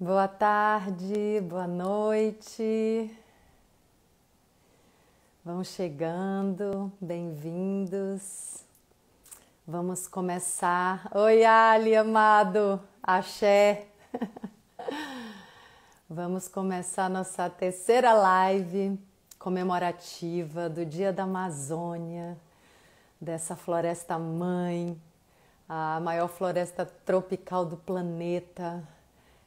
Boa tarde, boa noite. Vão chegando, bem-vindos. Vamos começar. Oi, Ali, amado, axé. Vamos começar nossa terceira live comemorativa do Dia da Amazônia, dessa floresta mãe, a maior floresta tropical do planeta.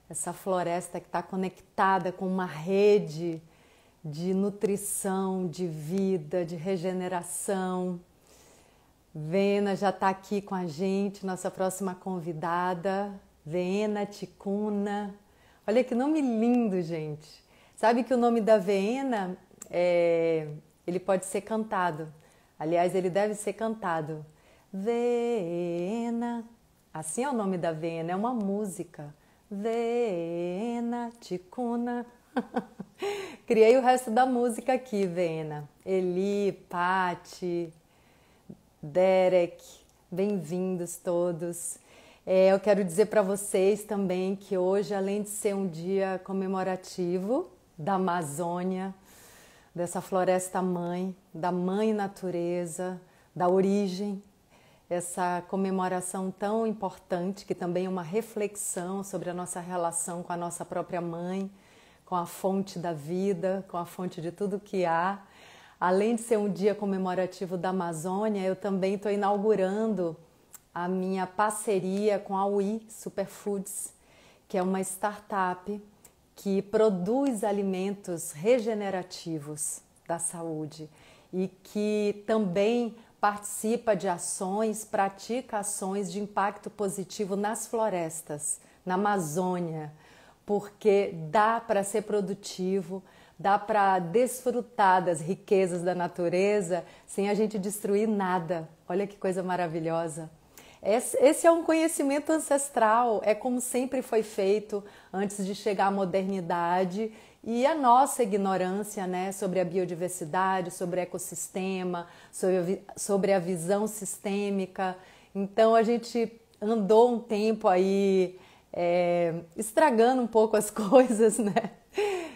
Essa floresta que está conectada com uma rede de nutrição, de vida, de regeneração. Vena já está aqui com a gente, nossa próxima convidada, Vena Ticuna. Olha que nome lindo, gente. Sabe que o nome da Vena, ele pode ser cantado. Aliás, ele deve ser cantado. Vena. Assim é o nome da Vena, é uma música. Vena Ticuna. Criei o resto da música aqui, Vena. Eli, Pati, Derek, bem-vindos todos. Eu quero dizer para vocês também que hoje, além de ser um dia comemorativo da Amazônia, dessa floresta mãe, da mãe natureza, da origem, essa comemoração tão importante, que também é uma reflexão sobre a nossa relação com a nossa própria mãe, com a fonte da vida, com a fonte de tudo que há. Além de ser um dia comemorativo da Amazônia, eu também estou inaugurando a minha parceria com a UI Superfoods, que é uma startup que produz alimentos regenerativos da saúde e que também participa de ações, pratica ações de impacto positivo nas florestas, na Amazônia, porque dá para ser produtivo, dá para desfrutar das riquezas da natureza sem a gente destruir nada. Olha que coisa maravilhosa. Esse é um conhecimento ancestral, é como sempre foi feito antes de chegar à modernidade e a nossa ignorância, né, sobre a biodiversidade, sobre o ecossistema, sobre a visão sistêmica. Então a gente andou um tempo aí estragando um pouco as coisas, né?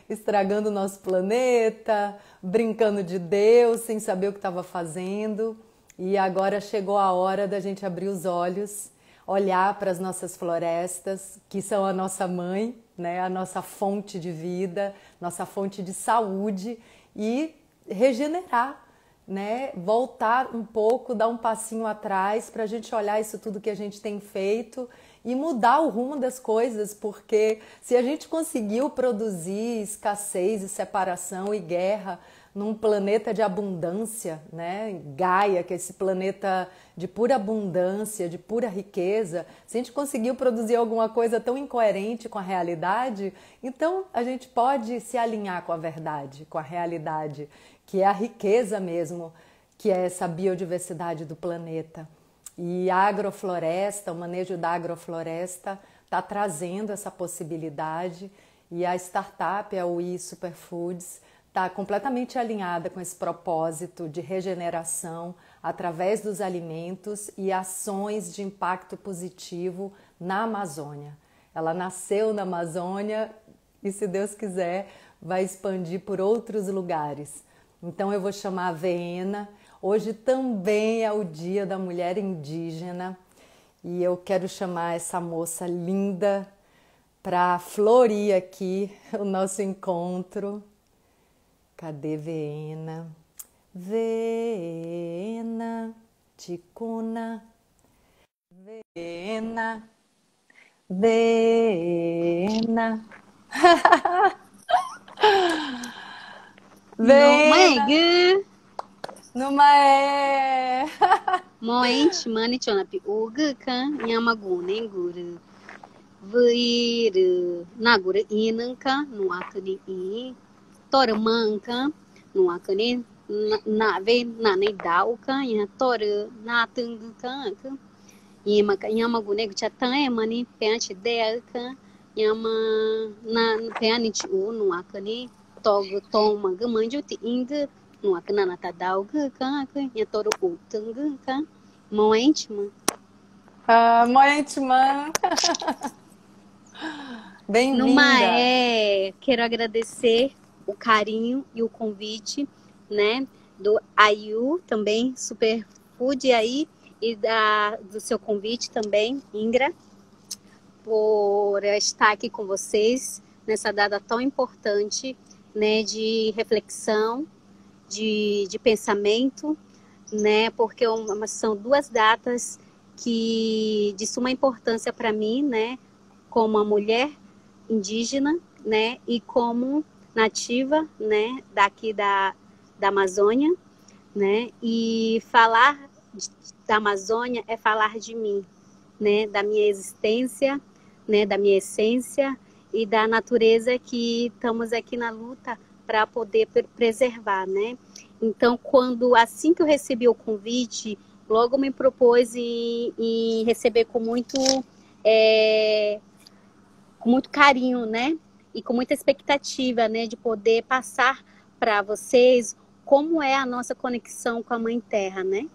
Estragando o nosso planeta, brincando de Deus, sem saber o que estava fazendo. E agora chegou a hora da gente abrir os olhos, olhar para as nossas florestas, que são a nossa mãe, né? A nossa fonte de vida, nossa fonte de saúde, e regenerar, né? Voltar um pouco, dar um passinho atrás para a gente olhar isso tudo que a gente tem feito e mudar o rumo das coisas, porque se a gente conseguiu produzir escassez e separação e guerra num planeta de abundância, né? Gaia, que é esse planeta de pura abundância, de pura riqueza, se a gente conseguiu produzir alguma coisa tão incoerente com a realidade, então a gente pode se alinhar com a verdade, com a realidade, que é a riqueza mesmo, que é essa biodiversidade do planeta. E a agrofloresta, o manejo da agrofloresta está trazendo essa possibilidade, e a startup, a UI Superfoods, está completamente alinhada com esse propósito de regeneração através dos alimentos e ações de impacto positivo na Amazônia. Ela nasceu na Amazônia e, se Deus quiser, vai expandir por outros lugares. Então eu vou chamar a Vena. Hoje também é o Dia da Mulher Indígena e eu quero chamar essa moça linda para florir aqui o nosso encontro. Cadê Vena? Vena Ticuna. Vena. Vena. Vena. Nomaege Numa é. moench mani chonapi ugu kan nyamagune guru vir nagura inanka nuakani I tormanka nuakani nave nane dauka ya tor natunga kan yamaka nyamagune chatan mani peante deaka nyama na peanich u nuakani tog toma gamanjo ti inga nuakana natadau kan ya tor utunga kan moench man Moentimã. Bem-vinda. Quero agradecer o carinho e o convite, né, do Ayu também, Superfood aí, e do seu convite também, Ingra, por estar aqui com vocês nessa data tão importante, né, de reflexão, de pensamento, né, porque são duas datas de suma importância para mim, né, como uma mulher indígena, né, e como nativa, né, daqui da Amazônia, né, e falar da Amazônia é falar de mim, né, da minha existência, né, da minha essência e da natureza que estamos aqui na luta para poder preservar, né. Então, assim que eu recebi o convite, logo me propôs em receber com muito carinho, né? E com muita expectativa, né? De poder passar para vocês como é a nossa conexão com a Mãe Terra, né?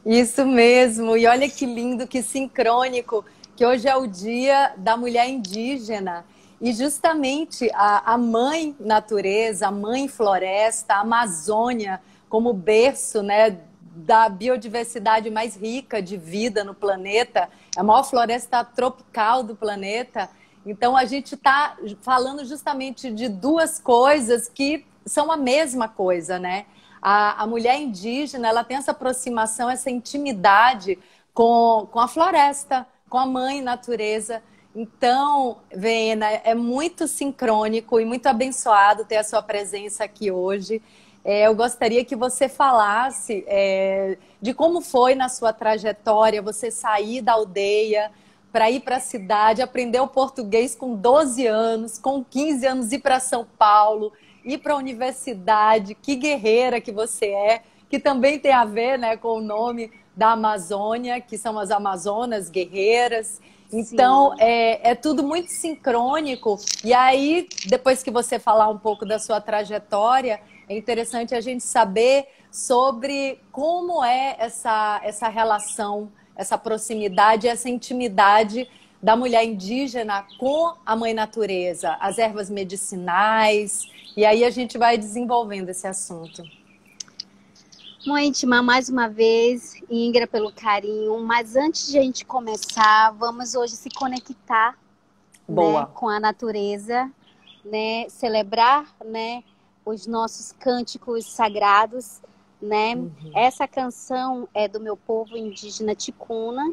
Isso mesmo. E olha que lindo, que sincrônico, que hoje é o Dia da Mulher Indígena. E justamente a mãe natureza, a mãe floresta, a Amazônia, como berço, né, da biodiversidade mais rica de vida no planeta, é a maior floresta tropical do planeta. Então a gente está falando justamente de duas coisas que são a mesma coisa, né? A mulher indígena, ela tem essa aproximação, essa intimidade com a floresta, com a mãe natureza. Então, Vena, é muito sincrônico e muito abençoado ter a sua presença aqui hoje. Eu gostaria que você falasse de como foi na sua trajetória você sair da aldeia para ir para a cidade, aprender o português com 12 anos, com 15 anos ir para São Paulo, ir para a universidade, que guerreira que você é, que também tem a ver, né, com o nome da Amazônia, que são as Amazonas guerreiras. Então, é tudo muito sincrônico. E aí, depois que você falar um pouco da sua trajetória, é interessante a gente saber sobre como é essa relação, essa proximidade, essa intimidade da mulher indígena com a mãe natureza, as ervas medicinais. E aí a gente vai desenvolvendo esse assunto. Mãe íntima, mais uma vez, Ingra, pelo carinho. Mas antes de a gente começar, vamos hoje se conectar, Boa. né, com a natureza, né, celebrar, né, os nossos cânticos sagrados, né? Essa canção é do meu povo indígena Ticuna.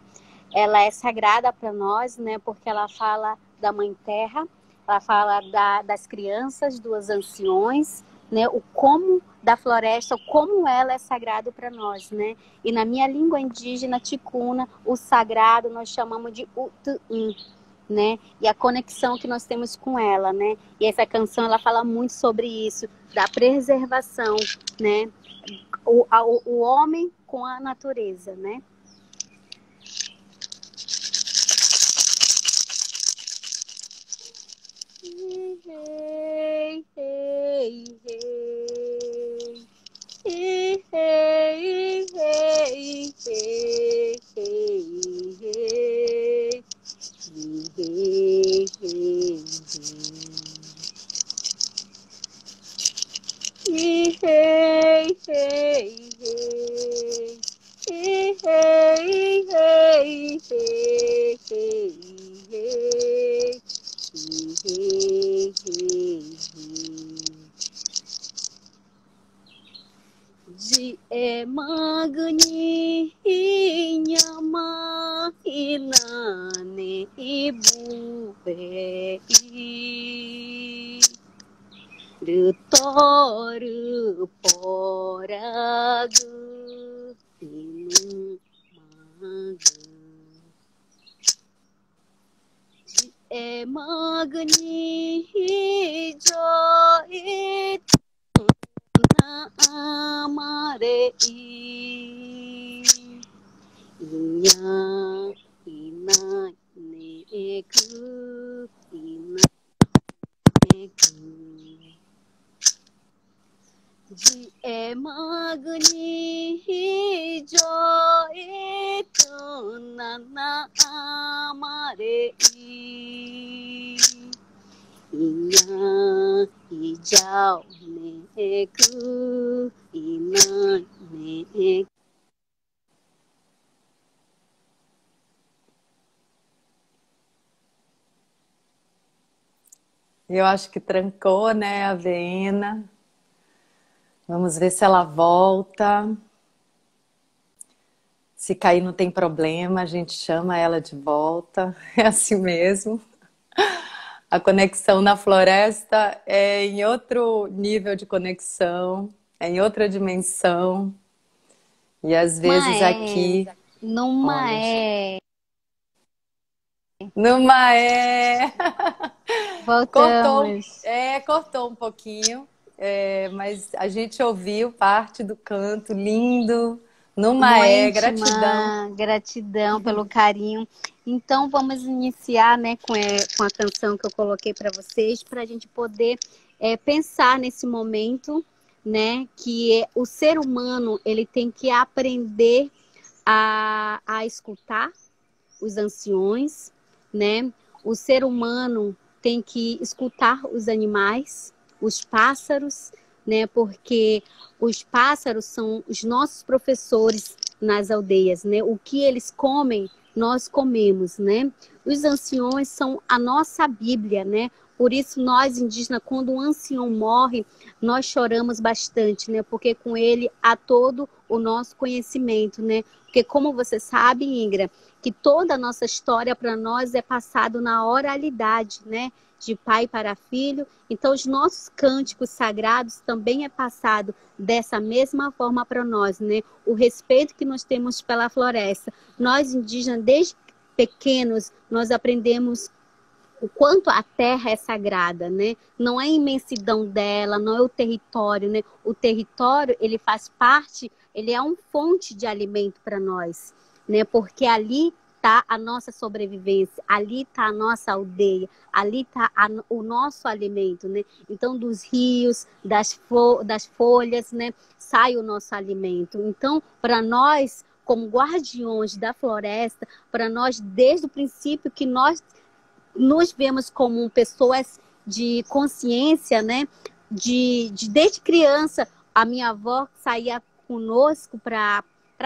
Ela é sagrada para nós, né, porque ela fala da Mãe Terra, ela fala das crianças, dos anciões, né, o como da floresta, como ela é sagrado para nós, né? E na minha língua indígena Ticuna, o sagrado nós chamamos de Utuim, né? E a conexão que nós temos com ela, né? E essa canção ela fala muito sobre isso, da preservação, né? O homem com a natureza, né? Hey, hey, hey. Hey, hey, hey, hey, hey, hey, hey, hey, hey, hey, hey, hey, hey, de magni nyama inane ibube de toru poragu inu magu de magni joit amare inya ina neku ina neku de magni joit nana amare Inha hijau neku ina neku. Eu acho que trancou, né, a Vena. Vamos ver se ela volta. Se cair não tem problema, a gente chama ela de volta. É assim mesmo. A conexão na floresta é em outro nível de conexão, é em outra dimensão. E às vezes Maé, aqui, numa olha, é. numa é. Voltamos. Cortou um pouquinho, mas a gente ouviu parte do canto lindo. Numa é, gratidão. Moentima, gratidão pelo carinho. Então vamos iniciar, né, com a canção que eu coloquei para vocês, para a gente poder pensar nesse momento, né, que o ser humano ele tem que aprender a escutar os anciões, né? O ser humano tem que escutar os animais, os pássaros, né? Porque os pássaros são os nossos professores nas aldeias, né? O que eles comem, nós comemos, né? Os anciões são a nossa Bíblia, né? Por isso nós indígenas, quando um ancião morre, nós choramos bastante, né? Porque com ele há todo o nosso conhecimento, né? Porque como você sabe, Ingra, que toda a nossa história para nós é passado na oralidade, né? De pai para filho. Então, os nossos cânticos sagrados também é passado dessa mesma forma para nós, né? O respeito que nós temos pela floresta. Nós, indígenas, desde pequenos, nós aprendemos o quanto a terra é sagrada, né? Não é a imensidão dela, não é o território, né? O território, ele faz parte, ele é uma fonte de alimento para nós, né? Porque ali está a nossa sobrevivência, ali está a nossa aldeia, ali está o nosso alimento, né? Então, dos rios, das folhas, né? Sai o nosso alimento. Então, para nós, como guardiões da floresta, para nós, desde o princípio que nós nos vemos como pessoas de consciência, né? Desde criança, a minha avó saía conosco para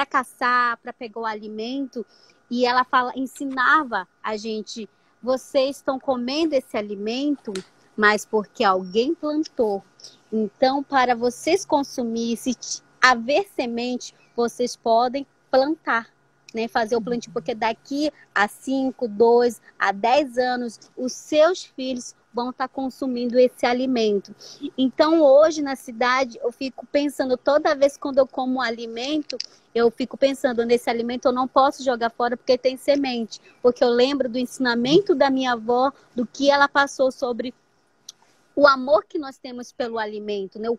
caçar, para pegar o alimento, e ela ensinava a gente: vocês estão comendo esse alimento, mas porque alguém plantou. Então, para vocês consumirem, se haver semente, vocês podem plantar, né, fazer o plantio, porque daqui a 5, 2, a 10 anos, os seus filhos vão estar consumindo esse alimento. Então, hoje na cidade, eu fico pensando, toda vez quando eu como um alimento, eu fico pensando, nesse alimento eu não posso jogar fora porque tem semente, porque eu lembro do ensinamento da minha avó, do que ela passou sobre o amor que nós temos pelo alimento, né? O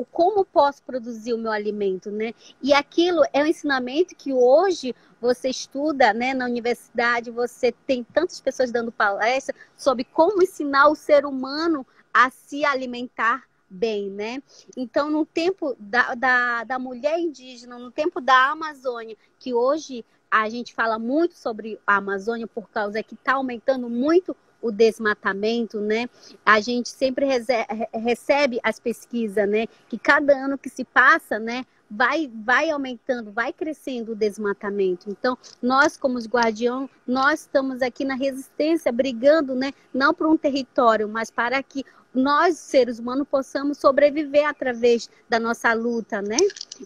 como posso produzir o meu alimento, né? E aquilo é um ensinamento que hoje você estuda, né, na universidade, você tem tantas pessoas dando palestra sobre como ensinar o ser humano a se alimentar bem, né? Então, no tempo da mulher indígena, no tempo da Amazônia, que hoje a gente fala muito sobre a Amazônia por causa que está aumentando muito o desmatamento, né? A gente sempre recebe as pesquisas, né? Que cada ano que se passa, né? Vai aumentando, vai crescendo o desmatamento. Então, nós como os guardiões, nós estamos aqui na resistência, brigando, né? Não por um território, mas para que nós, seres humanos, possamos sobreviver através da nossa luta, né?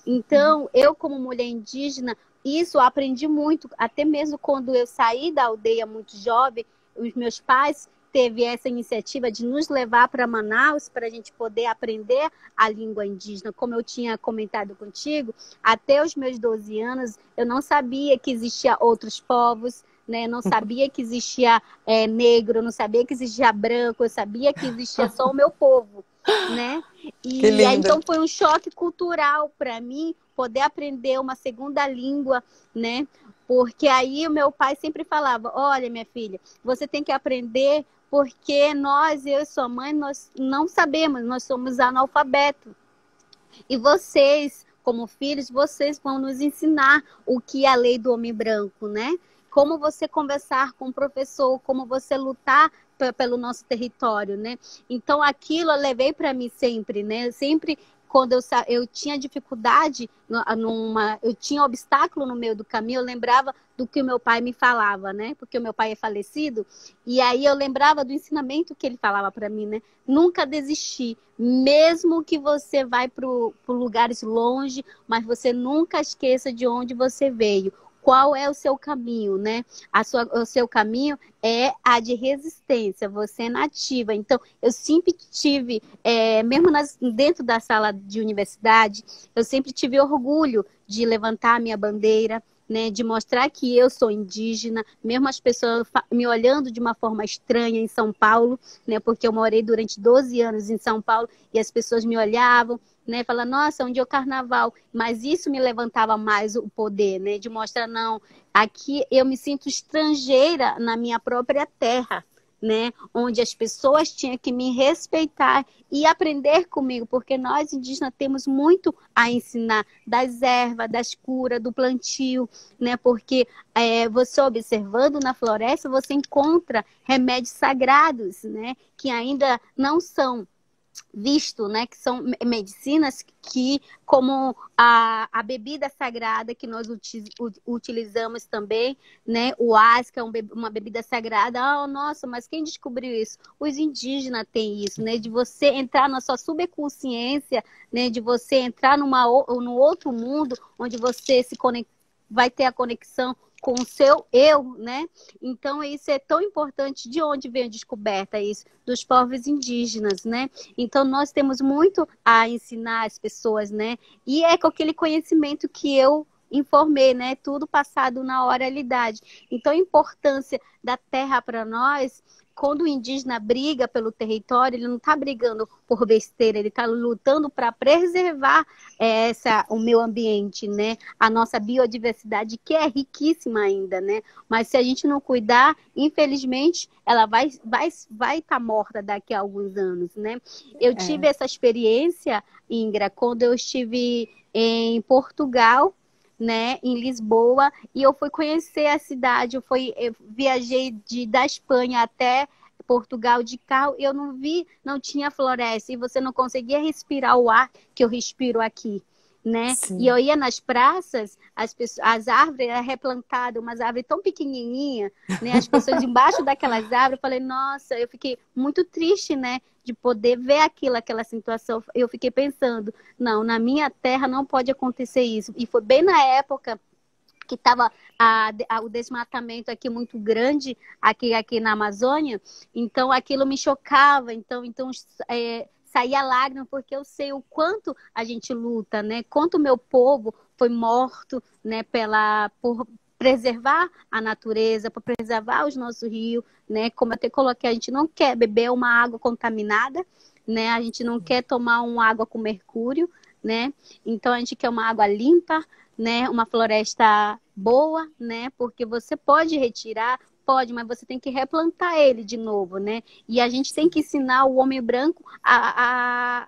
Então, eu como mulher indígena, isso eu aprendi muito, até mesmo quando eu saí da aldeia muito jovem, os meus pais teve essa iniciativa de nos levar para Manaus para a gente poder aprender a língua indígena. Como eu tinha comentado contigo, até os meus 12 anos eu não sabia que existia outros povos, né? Não sabia que existia negro, não sabia que existia branco, eu sabia que existia só o meu povo, né? Que E aí, lindo. então foi um choque cultural para mim poder aprender uma segunda língua, né? Porque aí o meu pai sempre falava: olha, minha filha, você tem que aprender porque nós, eu e sua mãe, nós não sabemos, nós somos analfabetos. E vocês, como filhos, vocês vão nos ensinar o que é a lei do homem branco, né? como você conversar com o professor, como você lutar pelo nosso território, né? Então aquilo eu levei para mim sempre, né? Sempre quando eu tinha dificuldade, eu tinha obstáculo no meio do caminho, eu lembrava do que o meu pai me falava, né? Porque o meu pai é falecido, e aí eu lembrava do ensinamento que ele falava para mim, né? Nunca desistir, mesmo que você vai para lugares longe, mas você nunca esqueça de onde você veio. Qual é o seu caminho, né? O seu caminho é a de resistência, você é nativa. Então, eu sempre tive, mesmo dentro da sala de universidade, eu sempre tive orgulho de levantar a minha bandeira, né, de mostrar que eu sou indígena, mesmo as pessoas me olhando de uma forma estranha em São Paulo, né, porque eu morei durante 12 anos em São Paulo e as pessoas me olhavam, né, falando, nossa, onde é o carnaval? Mas isso me levantava mais o poder, né, de mostrar, não, aqui eu me sinto estrangeira na minha própria terra, né, onde as pessoas tinham que me respeitar e aprender comigo, porque nós indígenas temos muito a ensinar das ervas, das curas, do plantio, né, porque você observando na floresta, você encontra remédios sagrados, né, que ainda não são visto, né, que são medicinas que, como a bebida sagrada que nós utilizamos também, né, o asca é uma bebida sagrada. Ah, nossa, mas quem descobriu isso? Os indígenas têm isso, né, de você entrar na sua subconsciência, né, de você entrar no outro mundo, onde você vai ter a conexão com o seu eu, né? Então, isso é tão importante. De onde vem a descoberta isso? Dos povos indígenas, né? Então, nós temos muito a ensinar as pessoas, né? E é com aquele conhecimento que eu informei, né? Tudo passado na oralidade. Então, a importância da terra para nós, quando o indígena briga pelo território, ele não está brigando por besteira, ele está lutando para preservar o meio ambiente, né? A nossa biodiversidade, que é riquíssima ainda, né? Mas se a gente não cuidar, infelizmente, ela vai estar morta daqui a alguns anos, né? Eu tive essa experiência, Ingra, quando eu estive em Portugal, né, em Lisboa, e eu fui conhecer a cidade. Eu viajei da Espanha até Portugal de carro, eu não tinha floresta, e você não conseguia respirar o ar que eu respiro aqui, né? Sim. E eu ia nas praças, as árvores eram replantadas, umas árvores tão pequenininhas, né? As pessoas embaixo daquelas árvores, eu falei, nossa, eu fiquei muito triste, né? De poder ver aquela situação. Eu fiquei pensando, não, na minha terra não pode acontecer isso. E foi bem na época que estava o desmatamento aqui muito grande, aqui na Amazônia, então aquilo me chocava, então saía lágrima, porque eu sei o quanto a gente luta, né? Quanto o meu povo foi morto, né? Por preservar a natureza, por preservar os nossos rios, né? Como eu até coloquei, a gente não quer beber uma água contaminada, né? A gente não quer tomar uma água com mercúrio, né? Então a gente quer uma água limpa, né? Uma floresta boa, né? Porque você pode retirar, pode, mas você tem que replantar ele de novo, né? E a gente tem que ensinar o homem branco a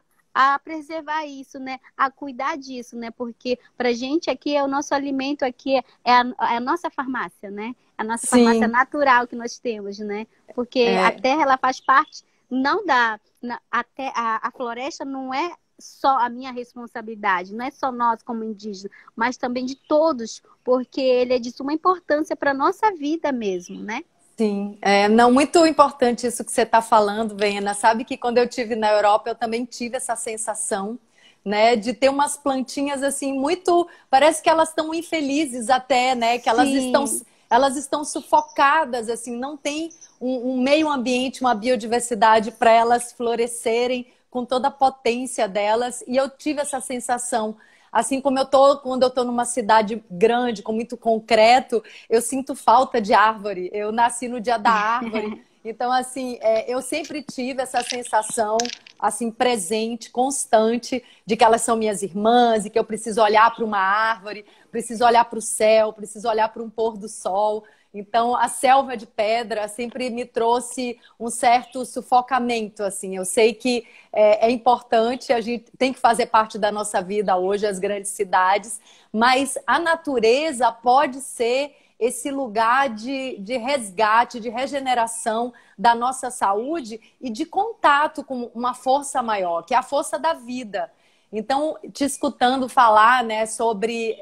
preservar isso, né? A cuidar disso, né? Porque pra gente aqui o nosso alimento aqui é a nossa farmácia, né? A nossa farmácia natural que nós temos, né? Porque a terra, ela faz parte, não a floresta não é só a minha responsabilidade, não é só nós como indígenas, mas também de todos, porque ele é de suma importância para a nossa vida mesmo, né? Sim, não, muito importante isso que você está falando, Vena. Sabe que quando eu estive na Europa, eu também tive essa sensação, né, de ter umas plantinhas assim muito, parece que elas estão infelizes até, né, que elas estão sufocadas, assim, não tem um meio ambiente, uma biodiversidade para elas florescerem com toda a potência delas. E eu tive essa sensação. Assim como quando eu tô numa cidade grande, com muito concreto, eu sinto falta de árvore. Eu nasci no dia da árvore. Então, assim, eu sempre tive essa sensação, assim, presente, constante, de que elas são minhas irmãs e que eu preciso olhar para uma árvore, preciso olhar para o céu, preciso olhar para um pôr do sol. Então, a selva de pedra sempre me trouxe um certo sufocamento, assim. Eu sei que é importante, a gente tem que fazer parte da nossa vida hoje, as grandes cidades, mas a natureza pode ser esse lugar de resgate, de regeneração da nossa saúde e de contato com uma força maior, que é a força da vida. Então, te escutando falar, né, sobre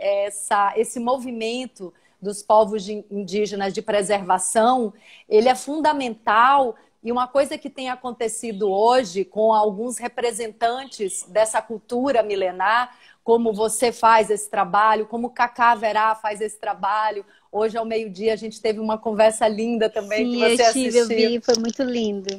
esse movimento dos povos indígenas de preservação, ele é fundamental. E uma coisa que tem acontecido hoje com alguns representantes dessa cultura milenar, como você faz esse trabalho, como Cacá Verá faz esse trabalho. Hoje, ao meio-dia, a gente teve uma conversa linda também. Sim, que você assistiu. Eu vi, foi muito lindo.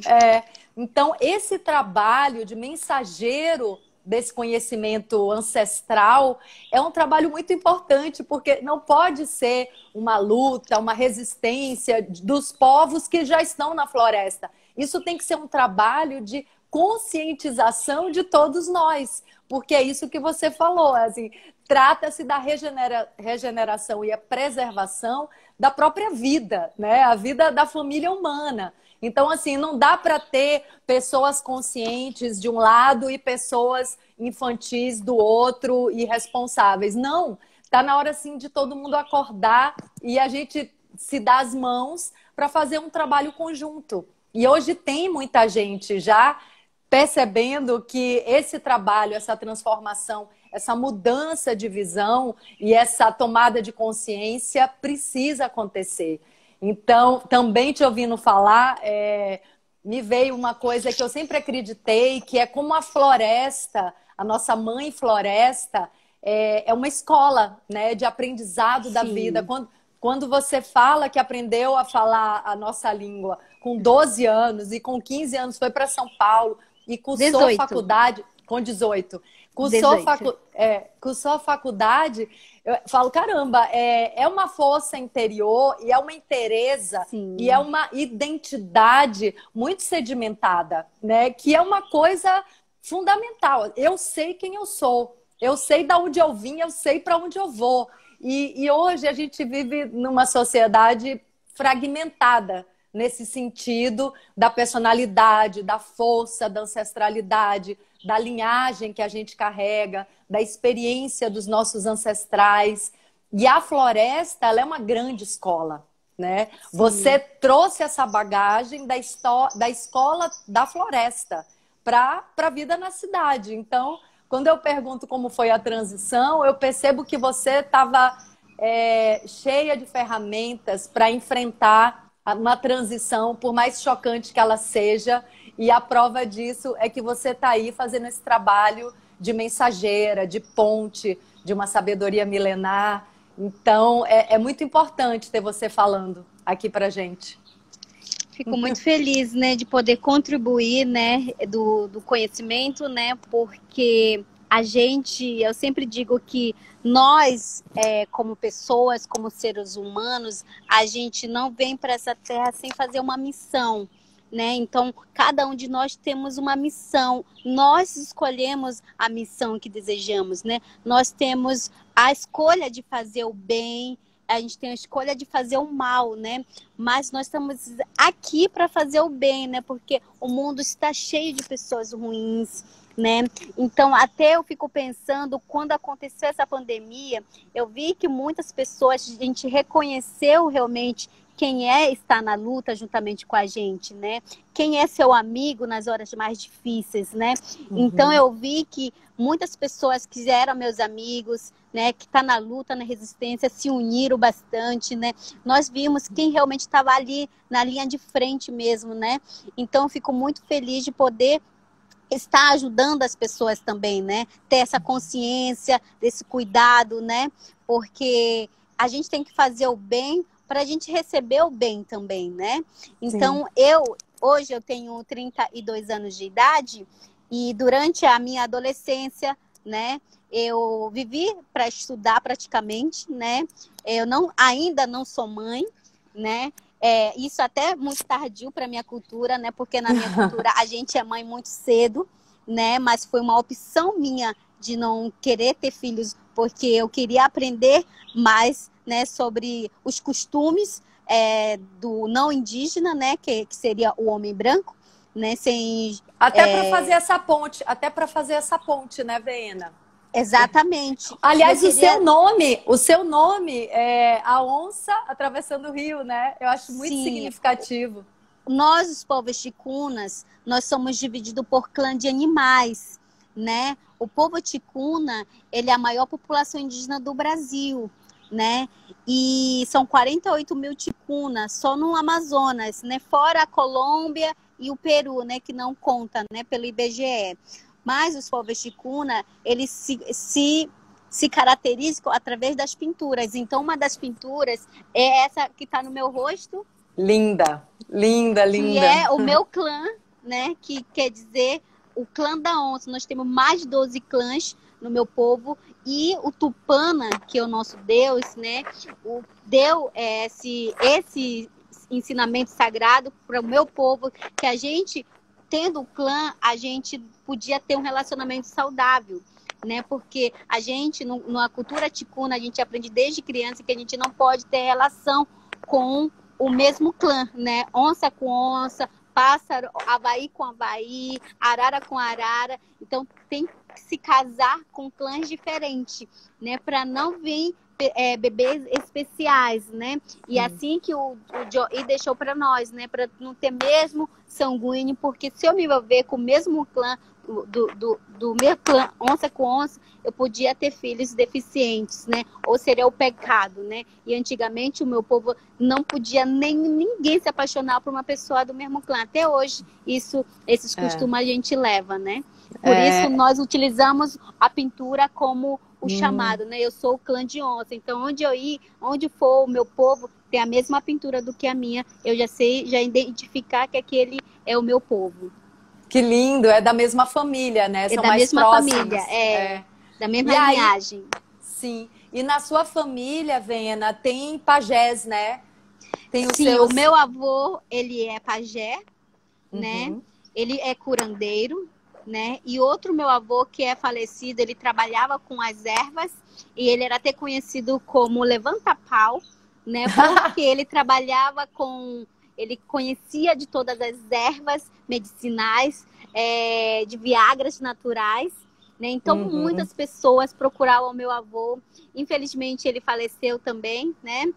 Então, esse trabalho de mensageiro desse conhecimento ancestral é um trabalho muito importante, porque não pode ser uma luta, uma resistência dos povos que já estão na floresta. Isso tem que ser um trabalho de conscientização de todos nós, porque é isso que você falou, assim, trata-se da regeneração e a preservação da própria vida, né? A vida da família humana. Então, assim, não dá para ter pessoas conscientes de um lado e pessoas infantis do outro e responsáveis. Não, está na hora, sim, de todo mundo acordar e a gente se dar as mãos para fazer um trabalho conjunto. E hoje tem muita gente já percebendo que esse trabalho, essa transformação, essa mudança de visão e essa tomada de consciência precisa acontecer. Então, também te ouvindo falar, me veio uma coisa que eu sempre acreditei, que é como a floresta, a nossa mãe floresta, é uma escola, né, de aprendizado da vida. Quando você fala que aprendeu a falar a nossa língua com 12 anos e com 15 anos foi para São Paulo e cursou 18. faculdade, com 18, cursou a faculdade, eu falo, caramba, é uma força interior e é uma inteireza e é uma identidade muito sedimentada, né? Que é uma coisa fundamental. Eu sei quem eu sou, eu sei de onde eu vim, eu sei para onde eu vou. E hoje a gente vive numa sociedade fragmentada, nesse sentido da personalidade, da força, da ancestralidade, da linhagem que a gente carrega, da experiência dos nossos ancestrais. E a floresta, ela é uma grande escola, né? Sim. Você trouxe essa bagagem da escola da floresta para a vida na cidade. Então, quando eu pergunto como foi a transição, eu percebo que você estava cheia de ferramentas para enfrentar uma transição, por mais chocante que ela seja, e a prova disso é que você está aí fazendo esse trabalho de mensageira, de ponte, de uma sabedoria milenar. Então, é muito importante ter você falando aqui para a gente. Fico muito feliz, né, de poder contribuir, né, do conhecimento, né, porque a gente, eu sempre digo que nós, como pessoas, como seres humanos, a gente não vem para essa terra sem fazer uma missão, né? Então, cada um de nós temos uma missão. Nós escolhemos a missão que desejamos, né? Nós temos a escolha de fazer o bem, a gente tem a escolha de fazer o mal, né? Mas nós estamos aqui para fazer o bem, né? Porque o mundo está cheio de pessoas ruins, né? Então, até eu fico pensando, quando aconteceu essa pandemia, eu vi que muitas pessoas, a gente reconheceu realmente quem está na luta juntamente com a gente, né? Quem é seu amigo nas horas mais difíceis, né? Então, eu vi que muitas pessoas que eram meus amigos, né, que tá na luta, na resistência, se uniram bastante, né? Nós vimos quem realmente estava ali na linha de frente mesmo, né? Então, eu fico muito feliz de poder estar ajudando as pessoas também, né? Ter essa consciência, desse cuidado, né? Porque a gente tem que fazer o bem para a gente receber o bem também, né? Então, hoje eu tenho 32 anos de idade e durante a minha adolescência, né? Eu vivi para estudar praticamente, né? Eu ainda não sou mãe, né? Isso até muito tardio para minha cultura, né? Porque na minha cultura a gente é mãe muito cedo, né? Mas foi uma opção minha de não querer ter filhos, porque eu queria aprender mais, né, sobre os costumes do não indígena, né? Que seria o homem branco, né? Até para fazer essa ponte, né, Verena? Exatamente. Aliás, Eu queria... o seu nome é a onça atravessando o rio, né? Eu acho muito Sim, significativo. nós, os povos ticunas, nós somos divididos por clã de animais, né? O povo ticuna, ele é a maior população indígena do Brasil, né? E são 48 mil ticunas só no Amazonas, né? Fora a Colômbia e o Peru, né? Que não conta, né? Pelo IBGE. Mas os povos ticuna, eles se caracterizam através das pinturas. Então, uma das pinturas é essa que está no meu rosto, Linda, linda, que linda. é o meu clã, né? Que quer dizer o clã da onça. Nós temos mais de 12 clãs no meu povo. E o Tupana, que é o nosso Deus, né? Deu esse ensinamento sagrado para o meu povo, que a gente, tendo o clã, a gente podia ter um relacionamento saudável. Né? Porque a gente, na cultura ticuna, a gente aprende desde criança que a gente não pode ter relação com o mesmo clã, né? Onça com onça, pássaro, Havaí com Havaí, arara com arara. Então tem que se casar com clãs diferentes, né? Para não vir bebês especiais, né? E assim que o Joey deixou para nós, né? Para não ter mesmo sanguíneo, porque se eu me envolver com o mesmo clã, do meu clã, onça com onça, eu podia ter filhos deficientes, né? Ou seria o pecado, né? E antigamente o meu povo não podia ninguém se apaixonar por uma pessoa do mesmo clã. Até hoje, esses costumes a gente leva, né? Por isso nós utilizamos a pintura como o chamado, né? Eu sou o clã de onça. Então, onde eu ir, onde for o meu povo, tem a mesma pintura do que a minha. Eu já sei, já identificar que aquele é o meu povo. Que lindo, é da mesma família, né? São da mais mesma próximos. família, da mesma E linhagem. Aí, sim. E na sua família, Vena, tem pajés, né? Tem os o meu avô, ele é pajé, né? Uhum. Ele é curandeiro, né? E outro meu avô que é falecido, ele trabalhava com as ervas e ele era até conhecido como levanta-pau, né? Porque ele trabalhava ele conhecia de todas as ervas medicinais, de viagras naturais, né? Então muitas pessoas procuravam o meu avô. Infelizmente ele faleceu também, né?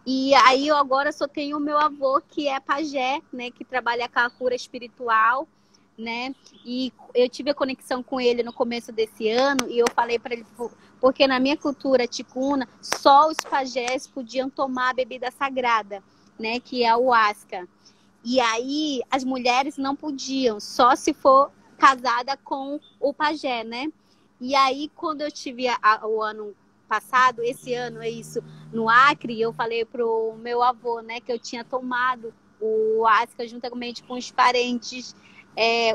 E aí eu agora só tenho o meu avô que é pajé, né? Que trabalha com a cura espiritual, né? E eu tive a conexão com ele no começo desse ano e eu falei para ele, porque na minha cultura ticuna, só os pajés podiam tomar a bebida sagrada, né? Que é a ayahuasca. E aí as mulheres não podiam, só se for casada com o pajé, né? E aí quando eu tive o ano passado, esse ano é isso, no Acre, eu falei pro meu avô, né, que eu tinha tomado o ayahuasca juntamente com os parentes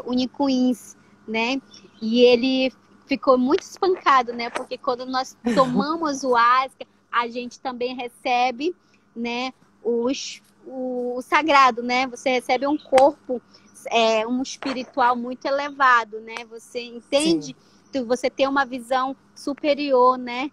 unicuins, né? E ele ficou muito espancado, né? Porque quando nós tomamos o ayahuasca, a gente também recebe, né, o sagrado, né? Você recebe um corpo, um espiritual muito elevado, né? Você entende, você tem uma visão superior, né?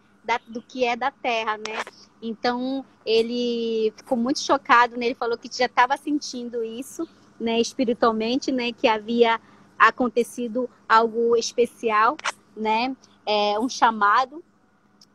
Do que é da Terra, né? Então, ele ficou muito chocado, né? Ele falou que já estava sentindo isso, né? Espiritualmente, né? Que havia acontecido algo especial, né? Um chamado.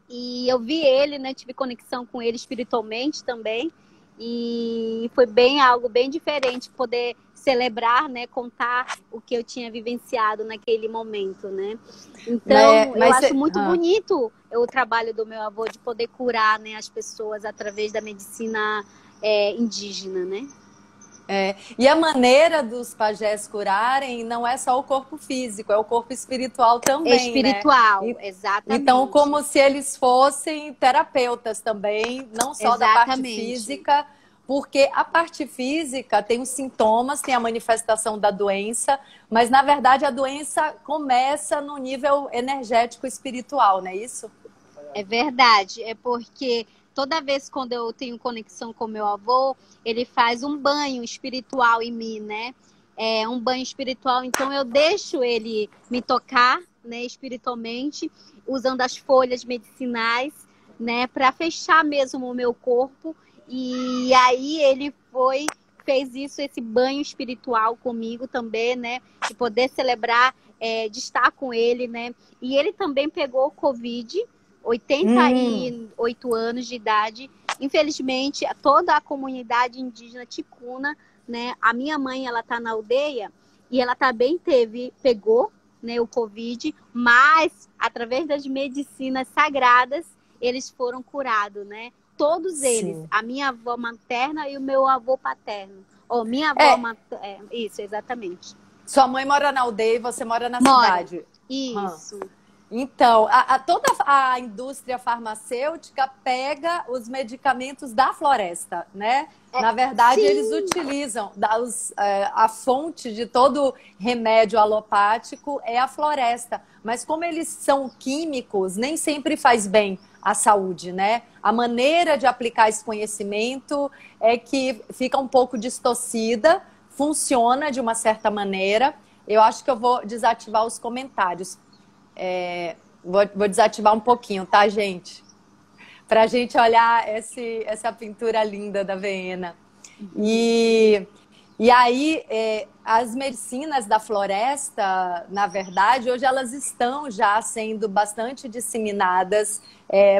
E eu vi ele, né? Tive conexão com ele espiritualmente também. E foi algo bem diferente poder celebrar, né, contar o que eu tinha vivenciado naquele momento, né? Então, eu acho muito bonito o trabalho do meu avô de poder curar, né, as pessoas através da medicina indígena, né? E a maneira dos pajés curarem não é só o corpo físico, é o corpo espiritual também, espiritual, né? exatamente. Então, como se eles fossem terapeutas também, não só da parte física, porque a parte física tem os sintomas, tem a manifestação da doença, mas na verdade a doença começa no nível energético espiritual, não é isso? É verdade, é porque toda vez quando eu tenho conexão com meu avô, ele faz um banho espiritual em mim, né? Um banho espiritual, então eu deixo ele me tocar, né, espiritualmente, usando as folhas medicinais, né, para fechar mesmo o meu corpo. E aí ele foi fez isso, esse banho espiritual comigo também, né? De poder celebrar, de estar com ele, né? E ele também pegou o Covid, 88 anos de idade. Infelizmente, toda a comunidade indígena ticuna, né? A minha mãe, ela tá na aldeia e ela também pegou, né, o Covid, mas através das medicinas sagradas, eles foram curados, né? Todos eles, Sim. a minha avó materna e o meu avô paterno. Ou minha avó materna, isso, exatamente. Sua mãe mora na aldeia e você mora na Mora, cidade. isso. Então, toda a indústria farmacêutica pega os medicamentos da floresta, né? Na verdade, sim. eles utilizam, a fonte de todo remédio alopático é a floresta. Mas como eles são químicos, nem sempre faz bem à saúde, né? A maneira de aplicar esse conhecimento é que fica um pouco distorcida, funciona de uma certa maneira. Eu acho que eu vou desativar os comentários. Vou desativar um pouquinho, tá, gente? Para a gente olhar essa pintura linda da Veena. E aí, as medicinas da floresta, na verdade, hoje elas estão já sendo bastante disseminadas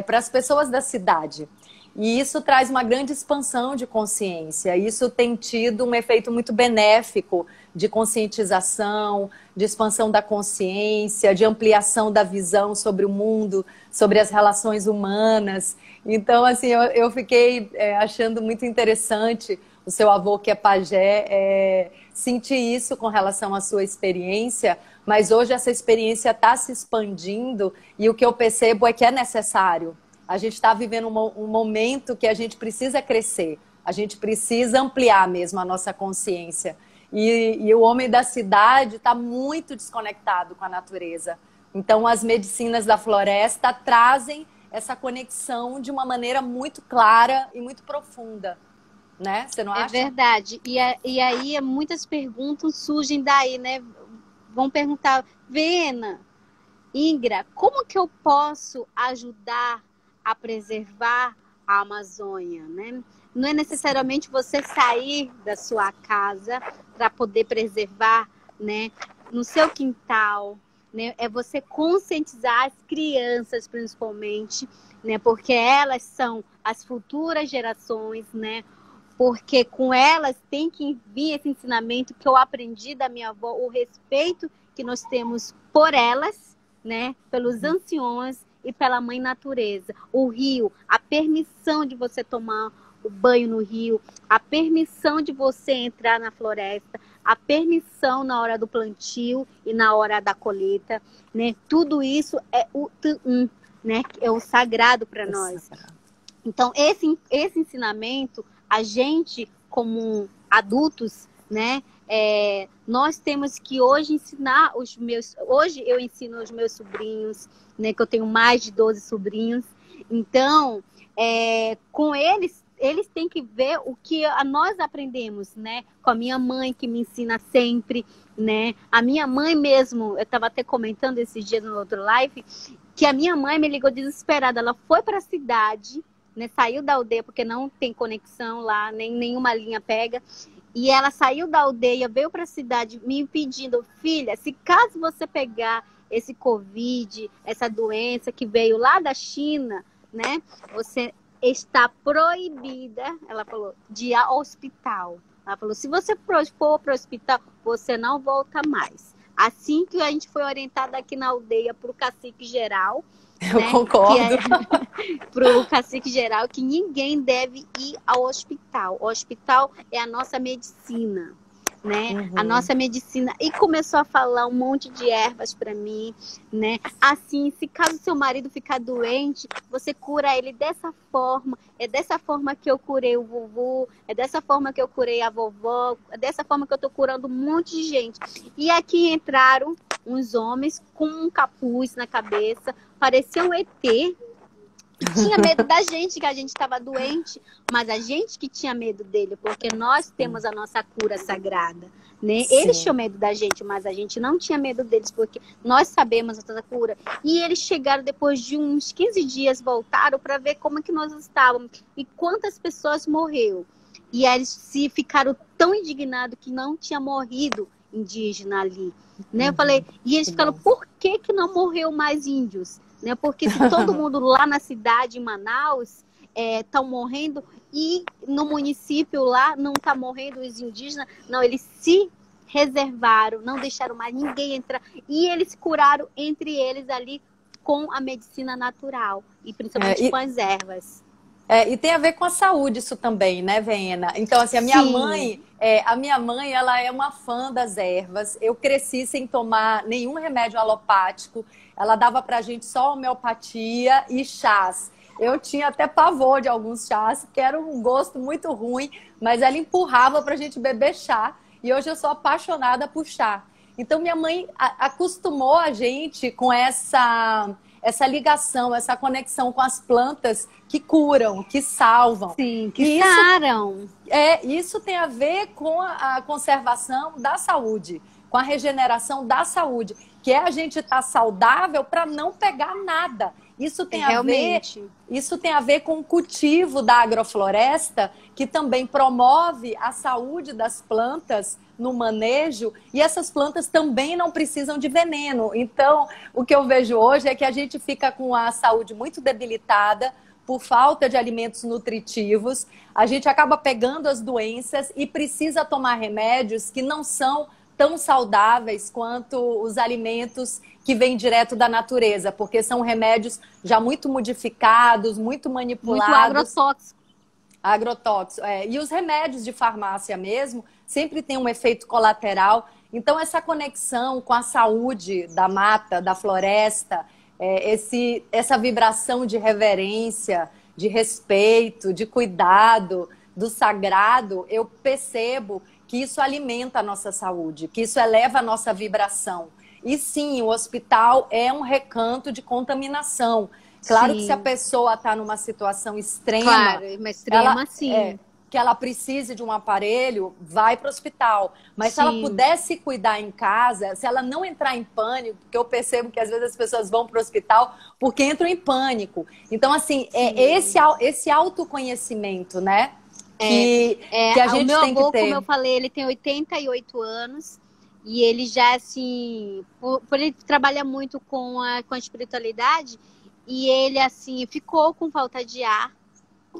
para as pessoas da cidade. E isso traz uma grande expansão de consciência. Isso tem tido um efeito muito benéfico de conscientização, de expansão da consciência, de ampliação da visão sobre o mundo, sobre as relações humanas. Então, assim, eu fiquei achando muito interessante o seu avô, que é pajé, sentir isso com relação à sua experiência, mas hoje essa experiência está se expandindo e o que eu percebo é que é necessário. A gente está vivendo um momento que a gente precisa crescer, a gente precisa ampliar mesmo a nossa consciência. E o homem da cidade está muito desconectado com a natureza. Então, as medicinas da floresta trazem essa conexão de uma maneira muito clara e muito profunda. Né? Você não acha? É verdade. E aí, muitas perguntas surgem daí, né? Vão perguntar, Veena, Ingra, como que eu posso ajudar a preservar a Amazônia, né? Não é necessariamente você sair da sua casa para poder preservar, né, no seu quintal, né? É você conscientizar as crianças, principalmente, né? Porque elas são as futuras gerações, né? Porque com elas tem que vir esse ensinamento que eu aprendi da minha avó, o respeito que nós temos por elas, né? Pelos anciões e pela mãe natureza. O rio, a permissão de você tomar o banho no rio, a permissão de você entrar na floresta, a permissão na hora do plantio e na hora da colheita, né? Tudo isso é o Tu'um, né? É o sagrado para nós. Então, esse ensinamento, a gente, como adultos, né? Nós temos que hoje ensinar hoje eu ensino os meus sobrinhos, né? Que eu tenho mais de 12 sobrinhos. Então, com eles têm que ver o que nós aprendemos, né? Com a minha mãe, que me ensina sempre, né? A minha mãe mesmo, eu estava até comentando esses dias no outro live, que a minha mãe me ligou desesperada. Ela foi para a cidade, né? Saiu da aldeia porque não tem conexão lá, nem nenhuma linha pega. E ela saiu da aldeia, veio para a cidade me pedindo, filha, se caso você pegar esse Covid, essa doença que veio lá da China, né? Você está proibida, ela falou, de ir ao hospital. Ela falou, se você for para o hospital, você não volta mais. Assim que a gente foi orientada aqui na aldeia para o cacique geral, eu concordo. Para o cacique geral, que ninguém deve ir ao hospital. O hospital é a nossa medicina, né? Uhum. A nossa medicina. E começou a falar um monte de ervas para mim, né? Assim, se caso seu marido ficar doente, você cura ele dessa forma. É dessa forma que eu curei o vovô, é dessa forma que eu curei a vovó, é dessa forma que eu tô curando um monte de gente. E aqui entraram uns homens com um capuz na cabeça, parecia um ET. Tinha medo da gente, que a gente estava doente, mas a gente que tinha medo dele, porque nós temos a nossa cura sagrada, né? Eles tinham medo da gente, mas a gente não tinha medo deles, porque nós sabemos a nossa cura. E eles chegaram depois de uns 15 dias, voltaram para ver como que nós estávamos e quantas pessoas morreu. E aí eles se ficaram tão indignados que não tinha morrido indígena ali, né? Eu falei, e eles ficaram, por que que não morreu mais índios? Né? Porque se todo mundo lá na cidade, em Manaus, estão morrendo, e no município lá não está morrendo os indígenas, não, eles se reservaram, não deixaram mais ninguém entrar, e eles curaram entre eles ali com a medicina natural, e principalmente com as ervas. E tem a ver com a saúde isso também, né, Vena? Então, assim, a minha mãe, ela é uma fã das ervas. Eu cresci sem tomar nenhum remédio alopático. Ela dava pra gente só homeopatia e chás. Eu tinha até pavor de alguns chás, que era um gosto muito ruim, mas ela empurrava pra gente beber chá. E hoje eu sou apaixonada por chá. Então, minha mãe acostumou a gente com essa ligação, essa conexão com as plantas que curam, que salvam. Sim, que saram. Isso tem a ver com a conservação da saúde, com a regeneração da saúde, que é a gente estar saudável para não pegar nada. Isso tem a ver com o cultivo da agrofloresta, que também promove a saúde das plantas no manejo, e essas plantas também não precisam de veneno. Então, o que eu vejo hoje é que a gente fica com a saúde muito debilitada por falta de alimentos nutritivos, a gente acaba pegando as doenças e precisa tomar remédios que não são tão saudáveis quanto os alimentos que vêm direto da natureza, porque são remédios já muito modificados, muito manipulados. Muito agrotóxicos. Agrotóxico, E os remédios de farmácia mesmo sempre tem um efeito colateral. Então, essa conexão com a saúde da mata, da floresta, essa vibração de reverência, de respeito, de cuidado, do sagrado, eu percebo que isso alimenta a nossa saúde, que isso eleva a nossa vibração. E sim, o hospital é um recanto de contaminação. Claro que se a pessoa está numa situação extrema, que ela precise de um aparelho, vai para o hospital. Mas se ela pudesse cuidar em casa, se ela não entrar em pânico, porque eu percebo que às vezes as pessoas vão para o hospital porque entram em pânico. Então, assim, esse autoconhecimento, né? Que a gente tem que ter. O meu avô, como eu falei, ele tem 88 anos. E ele já, assim, por ele trabalha muito com a espiritualidade, e ele, assim, ficou com falta de ar,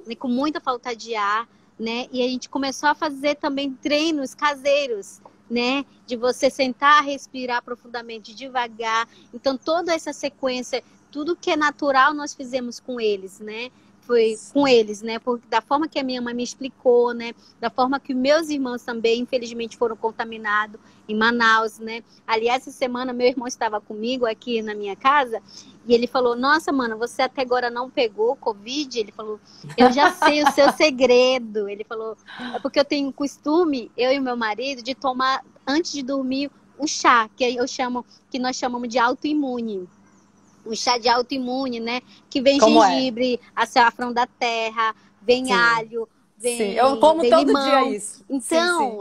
né, com muita falta de ar, né? E a gente começou a fazer também treinos caseiros, né? De você sentar, respirar profundamente, devagar. Então, toda essa sequência, tudo que é natural, nós fizemos com eles, né? Foi com eles, né? Da forma que a minha mãe me explicou, né? Da forma que meus irmãos também, infelizmente, foram contaminados em Manaus, né? Aliás, essa semana, meu irmão estava comigo aqui na minha casa e ele falou, nossa, mano, você até agora não pegou Covid? Ele falou, eu já sei o seu segredo. Ele falou, é porque eu tenho costume, eu e meu marido, de tomar, antes de dormir, o chá, que nós chamamos de autoimune. O chá de autoimune, né? Que vem gengibre, açafrão da terra, vem alho, vem eu como vem todo limão. dia isso. Então,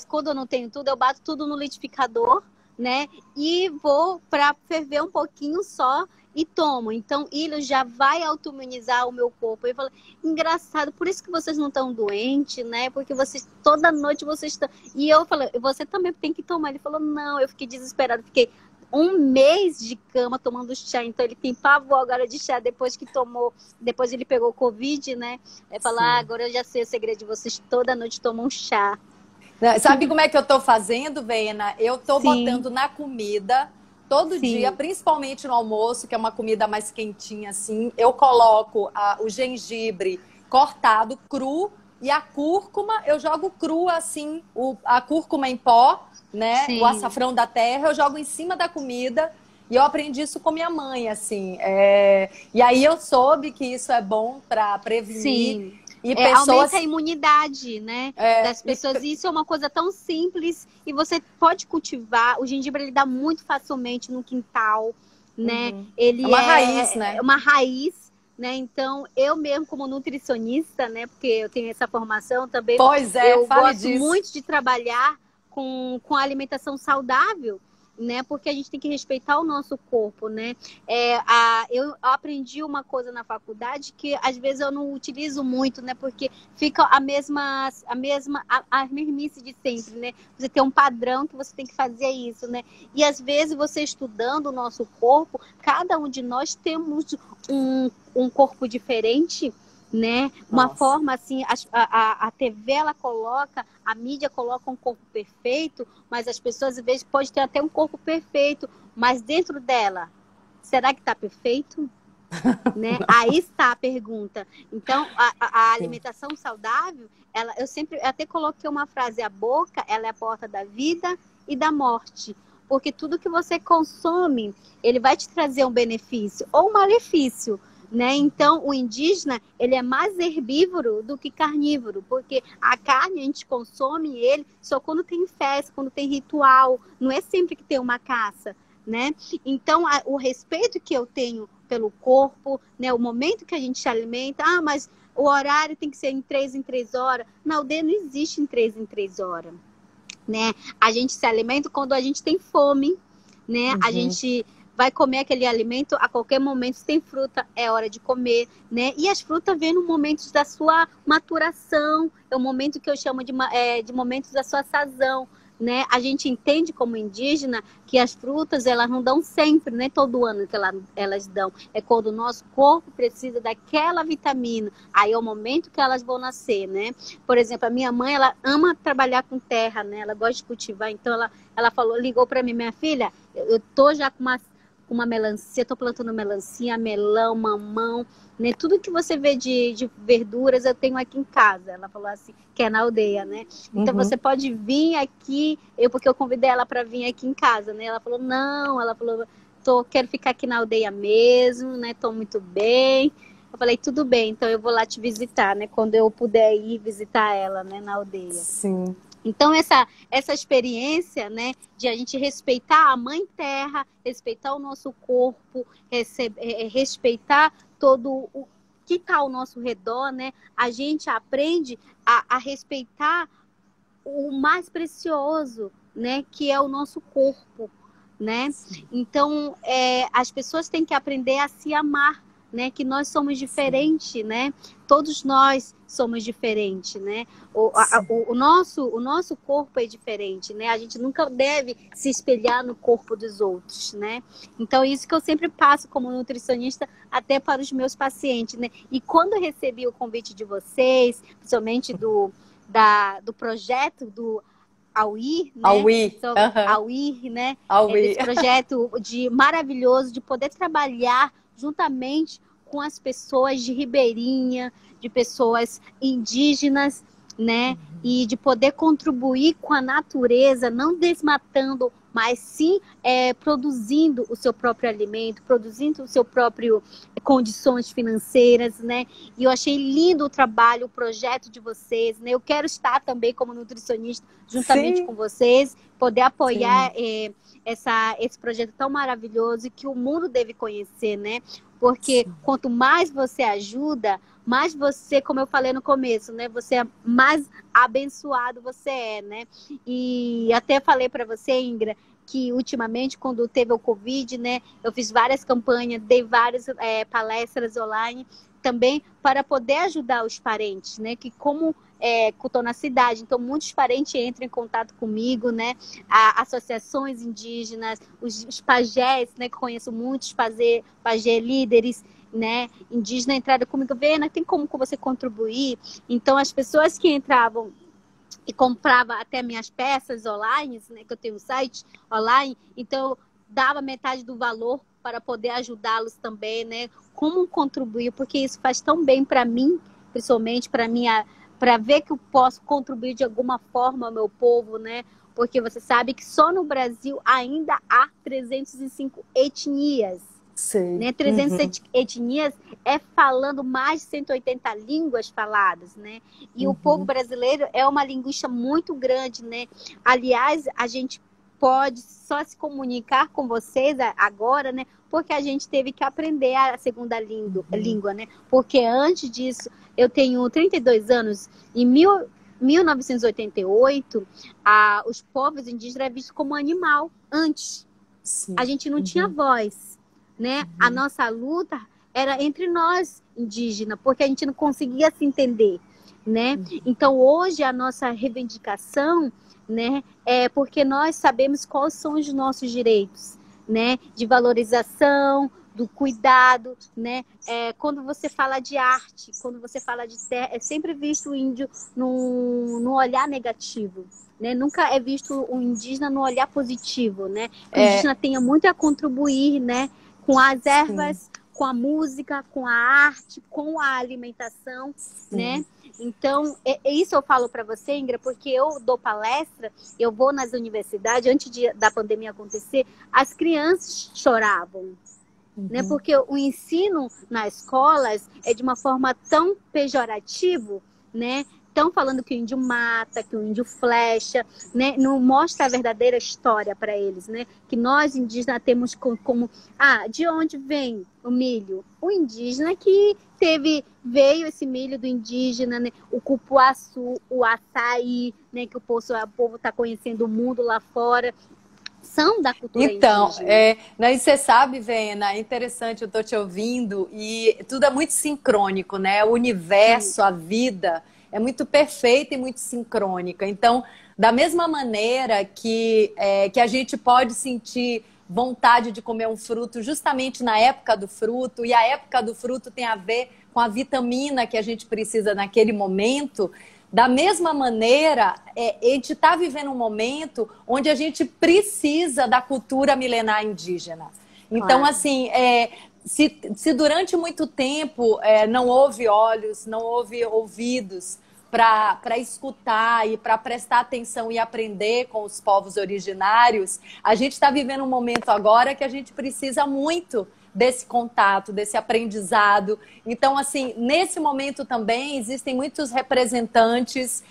quando eu não tenho tudo, eu bato tudo no liquidificador, né? E vou para ferver um pouquinho só e tomo. Então, ele já vai autoimunizar o meu corpo. Eu falo, engraçado, por isso que vocês não estão doentes, né? Porque toda noite vocês estão... E eu falei, você também tem que tomar. Ele falou, não, eu fiquei desesperado, fiquei 1 mês de cama tomando chá, então ele tem pavor agora de chá, depois ele pegou Covid, né? Ele falou, agora eu já sei o segredo de vocês, toda noite tomam chá. Sabe como é que eu tô fazendo, Vena? Eu tô botando na comida, todo dia, principalmente no almoço, que é uma comida mais quentinha assim, eu coloco o gengibre cortado, cru, e a cúrcuma, eu jogo cru assim, a cúrcuma em pó, né? O açafrão da terra, eu jogo em cima da comida. E eu aprendi isso com minha mãe, assim. E aí eu soube que isso é bom para prevenir. E aumenta a imunidade, né? Das pessoas. E isso é uma coisa tão simples. E você pode cultivar. O gengibre, ele dá muito facilmente no quintal, né? Ele é uma raiz, né? É uma raiz. Né? Então, eu mesmo como nutricionista, né? Porque eu tenho essa formação também. Eu gosto muito de trabalhar com alimentação saudável. né? Porque a gente tem que respeitar o nosso corpo, né? Eu aprendi uma coisa na faculdade que às vezes eu não utilizo muito, né? Porque fica a mesmice de sempre, né? Você tem um padrão que você tem que fazer isso, né? E às vezes você estudando o nosso corpo, cada um de nós temos um corpo diferente, né? Uma Nossa. forma assim, a TV ela coloca, a mídia coloca um corpo perfeito, mas as pessoas às vezes podem ter até um corpo perfeito, mas dentro dela, será que está perfeito? Né? Aí está a pergunta. Então, a Sim. alimentação saudável, eu sempre até coloquei uma frase: a boca, ela é a porta da vida e da morte. Porque tudo que você consome, ele vai te trazer um benefício ou um malefício, né? Então, o indígena, ele é mais herbívoro do que carnívoro, porque a carne a gente consome ele só quando tem festa, quando tem ritual, não é sempre que tem uma caça, né? Então, o respeito que eu tenho pelo corpo, né? O momento que a gente se alimenta, mas o horário tem que ser em 3 horas. Na aldeia não existe em 3 horas, né? A gente se alimenta quando a gente tem fome, né? A gente vai comer aquele alimento a qualquer momento. Se tem fruta, é hora de comer, né? E as frutas vêm no momento da sua maturação, é o momento que eu chamo de momentos da sua sazão, né? A gente entende como indígena que as frutas, elas não dão sempre, nem todo ano que elas dão. É quando o nosso corpo precisa daquela vitamina. Aí é o momento que elas vão nascer, né? Por exemplo, a minha mãe, ela ama trabalhar com terra, né? Ela gosta de cultivar. Então, ela ligou para mim: minha filha, eu tô já com uma melancia, tô plantando melancia, melão, mamão, né? Tudo que você vê de verduras eu tenho aqui em casa. Ela falou assim, que é na aldeia, né? Então você pode vir aqui, porque eu convidei ela para vir aqui em casa, né? Ela falou, não, ela falou, quero ficar aqui na aldeia mesmo, né? Tô muito bem. Eu falei, tudo bem, então eu vou lá te visitar, né? Quando eu puder ir visitar ela, né? Na aldeia. Sim. Então, essa experiência, né, de a gente respeitar a Mãe Terra, respeitar o nosso corpo, respeitar todo o que está ao nosso redor, né, a gente aprende a respeitar o mais precioso, né, que é o nosso corpo, né? Então, as pessoas têm que aprender a se amar, né? Que nós somos diferentes, né? Todos nós somos diferentes, né? O nosso corpo é diferente, né? A gente nunca deve se espelhar no corpo dos outros, né? Então, isso que eu sempre passo como nutricionista até para os meus pacientes, né? E quando eu recebi o convite de vocês, principalmente do projeto do Auir, né? Auir, né? Esse projeto maravilhoso de poder trabalhar juntamente com as pessoas de ribeirinha, de pessoas indígenas, né? E de poder contribuir com a natureza, não desmatando, mas sim produzindo o seu próprio alimento, produzindo o seu próprio condições financeiras, né? E eu achei lindo o trabalho, o projeto de vocês, né? Eu quero estar também como nutricionista juntamente com vocês, poder apoiar esse projeto tão maravilhoso e que o mundo deve conhecer, né? Porque quanto mais você ajuda, mais você, como eu falei no começo, né? Você é mais abençoado você é, né? E até falei para você, Ingra, que ultimamente, quando teve o Covid, né? Eu fiz várias campanhas, dei várias palestras online também para poder ajudar os parentes, né? Que como estou na cidade, então muitos parentes entram em contato comigo, né? Associações indígenas, os pajés, né? Que conheço muitos pajé líderes, né? Indígena entraram comigo, Vena, tem como você contribuir? Então as pessoas que entravam e comprava até minhas peças online, né, que eu tenho um site online, então dava metade do valor para poder ajudá-los também, né? Como contribuir, porque isso faz tão bem para mim, principalmente para ver que eu posso contribuir de alguma forma ao meu povo, né? Porque você sabe que só no Brasil ainda há 305 etnias. Né? 300 etnias falando mais de 180 línguas faladas, né? E o povo brasileiro é uma linguista muito grande, né? Aliás, a gente pode só se comunicar com vocês agora, né? Porque a gente teve que aprender a segunda língua, né? Porque antes disso, eu tenho 32 anos, em 1988, os povos indígenas eram vistos como animal antes. Sim. A gente não tinha voz, né? A nossa luta era entre nós, indígenas, porque a gente não conseguia se entender, né? Então, hoje, a nossa reivindicação, né, é porque nós sabemos quais são os nossos direitos, né? De valorização, do cuidado, né? Quando você fala de arte, quando você fala de terra, é sempre visto o índio num olhar negativo, né? Nunca é visto o indígena no olhar positivo, né? O indígena tenha muito a contribuir, né? Com as ervas, com a música, com a arte, com a alimentação, né? Então, isso eu falo para você, Ingra, porque eu dou palestra, eu vou nas universidades, antes da pandemia acontecer, as crianças choravam, né? Porque o ensino nas escolas é de uma forma tão pejorativa, né? Estão falando que o índio mata, que o índio flecha, né? Não mostra a verdadeira história para eles, né? Que nós indígenas temos como de onde vem o milho? O indígena que veio esse milho do indígena, né? O cupuaçu, o açaí, né? Que o povo está conhecendo o mundo lá fora. São da cultura então, indígena. Você sabe, Vena, é interessante, eu estou te ouvindo, e tudo é muito sincrônico, né? O universo, a vida, é muito perfeita e muito sincrônica. Então, da mesma maneira que a gente pode sentir vontade de comer um fruto justamente na época do fruto, e a época do fruto tem a ver com a vitamina que a gente precisa naquele momento. Da mesma maneira, a gente está vivendo um momento onde a gente precisa da cultura milenar indígena. Então, assim, se durante muito tempo não houve olhos, não houve ouvidos para escutar e para prestar atenção e aprender com os povos originários, a gente está vivendo um momento agora que a gente precisa muito desse contato, desse aprendizado. Então, assim, nesse momento também existem muitos representantes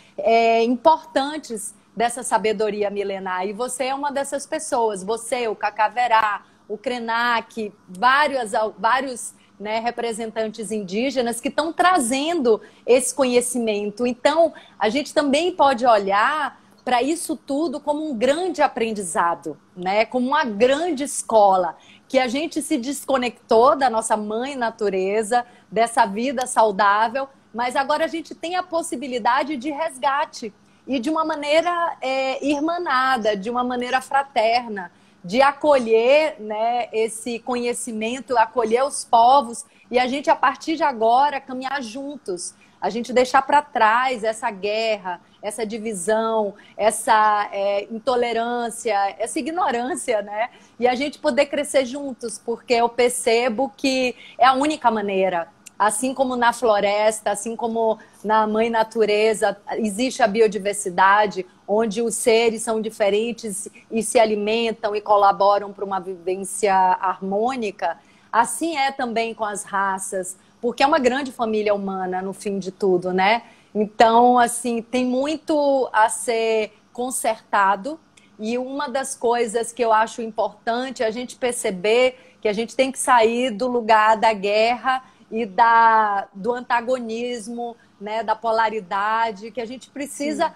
importantes dessa sabedoria milenar. E você é uma dessas pessoas. Você, o Cacaverá, o Krenak, vários né, representantes indígenas que estão trazendo esse conhecimento. Então, a gente também pode olhar para isso tudo como um grande aprendizado, né? Como uma grande escola, que a gente se desconectou da nossa mãe natureza, dessa vida saudável, mas agora a gente tem a possibilidade de resgate e de uma maneira irmanada, de uma maneira fraterna, de acolher, né, esse conhecimento, acolher os povos e a gente, a partir de agora, caminhar juntos. A gente deixar para trás essa guerra, essa divisão, essa intolerância, essa ignorância, né? E a gente poder crescer juntos, porque eu percebo que é a única maneira. Assim como na floresta, assim como na mãe natureza, existe a biodiversidade, onde os seres são diferentes e se alimentam e colaboram para uma vivência harmônica. Assim é também com as raças, porque é uma grande família humana no fim de tudo, né? Então, assim, tem muito a ser consertado e uma das coisas que eu acho importante é a gente perceber que a gente tem que sair do lugar da guerra e do antagonismo, né, da polaridade, que a gente precisa,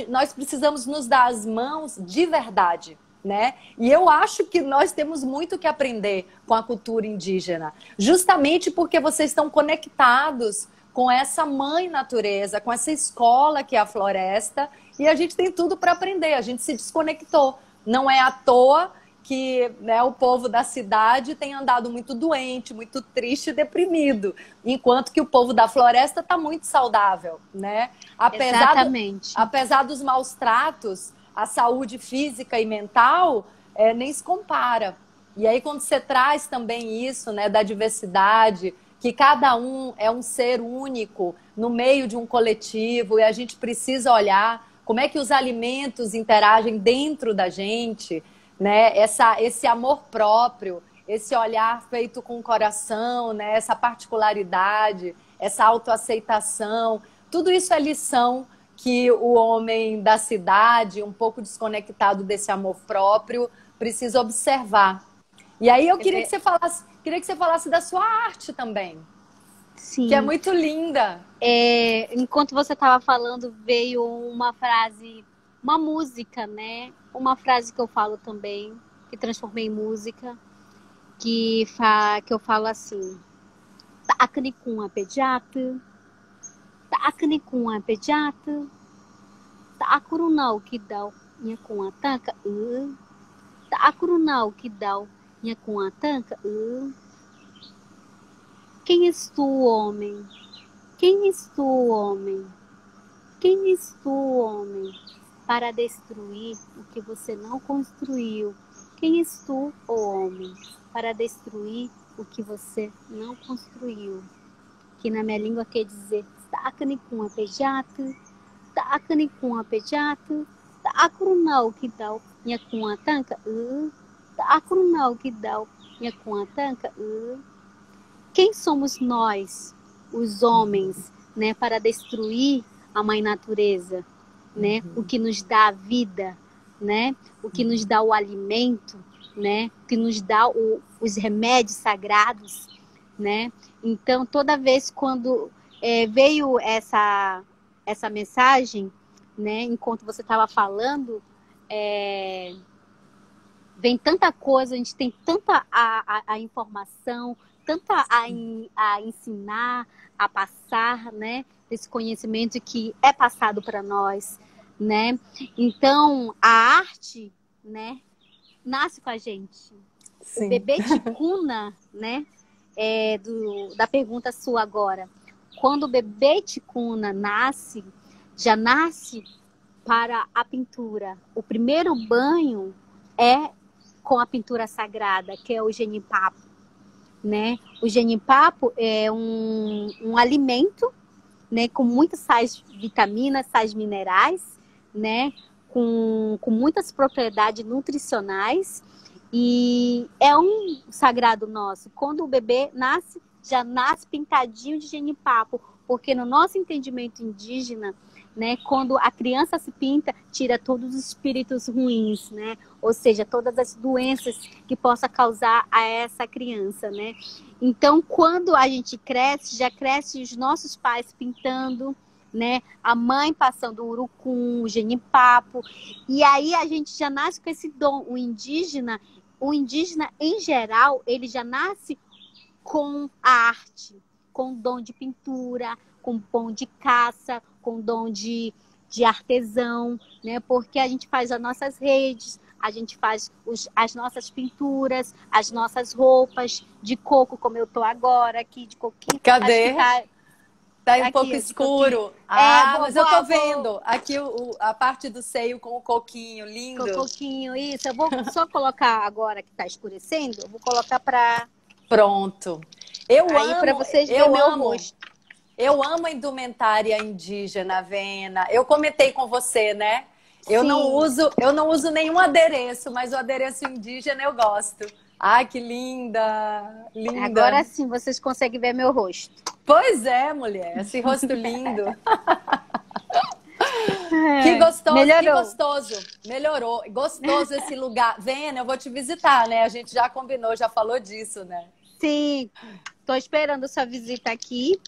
nós precisamos nos dar as mãos de verdade, né? E eu acho que nós temos muito que aprender com a cultura indígena, justamente porque vocês estão conectados com essa mãe natureza, com essa escola que é a floresta, e a gente tem tudo para aprender, a gente se desconectou. Não é à toa que, né, o povo da cidade tem andado muito doente, muito triste e deprimido, enquanto que o povo da floresta está muito saudável, né? Exatamente. Apesar dos maus tratos, a saúde física e mental nem se compara. E aí quando você traz também isso, né, da diversidade, que cada um é um ser único no meio de um coletivo e a gente precisa olhar como é que os alimentos interagem dentro da gente, né? Esse amor próprio, esse olhar feito com o coração, né? Essa particularidade, essa autoaceitação, tudo isso é lição que o homem da cidade, um pouco desconectado desse amor próprio, precisa observar. E aí eu queria que você falasse da sua arte também. que é Sim. muito linda. Enquanto você estava falando, veio uma frase, uma música, né? Uma frase que eu falo também, que transformei em música, que eu falo assim: Taakni com a pediatra, taakni com a pediatra, taakurunau que dá minha com a tanca, taakurunau que dá minha com a tanca, quem és tu, homem? Quem és tu, homem? Quem és tu, homem, para destruir o que você não construiu? Quem és tu, ó homem, para destruir o que você não construiu? Que na minha língua quer dizer taakni com a pejata, taakni com a pejata, taakurunau que dá minha com a tanca, taakurunau que dá minha com a tanca, Quem somos nós, os homens, né, para destruir a mãe natureza, né? O que nos dá a vida, né? O que nos dá o alimento, né? O que nos dá os remédios sagrados, né? Então, toda vez quando veio essa mensagem, né? Enquanto você estava falando, vem tanta coisa, a gente tem tanta a informação, tanta a ensinar, a passar, né? Esse conhecimento que é passado para nós, né? Então, a arte, né? Nasce com a gente. Sim. O bebê ticuna, né? Da pergunta sua agora. Quando o bebê ticuna nasce, já nasce para a pintura. O primeiro banho é com a pintura sagrada, que é o genipapo, né? O genipapo é um alimento, né, com muitas sais vitaminas, sais minerais, né, com muitas propriedades nutricionais, e é um sagrado nosso. Quando o bebê nasce, já nasce pintadinho de genipapo, porque no nosso entendimento indígena, né, quando a criança se pinta, tira todos os espíritos ruins, né? Ou seja, todas as doenças que possa causar a essa criança, né? Então, quando a gente cresce, já cresce os nossos pais pintando, né? A mãe passando o urucum, o genipapo, e aí a gente já nasce com esse dom. O indígena em geral, ele já nasce com a arte, com o dom de pintura, com o dom de caça, com o dom de artesão, né? Porque a gente faz as nossas redes, a gente faz as nossas pinturas, as nossas roupas de coco, como eu tô agora aqui, de coquinho. Cadê? Tá um aqui, pouco escuro. Mas eu tô vendo aqui a parte do seio com o coquinho, lindo. Com o coquinho, isso. Eu vou só colocar agora que tá escurecendo, eu vou colocar para... Pronto. Eu amo, para vocês verem meu rosto. Eu amo a indumentária indígena, Vena. Eu comentei com você, né? Eu não uso nenhum adereço, mas o adereço indígena eu gosto. Ai, que linda! Linda. Agora sim vocês conseguem ver meu rosto. Pois é, mulher. Esse rosto lindo. Que gostoso, melhorou. Que gostoso. Melhorou. Gostoso esse lugar. Vena, eu vou te visitar, né? A gente já combinou, já falou disso, né? Sim. Tô esperando sua visita aqui.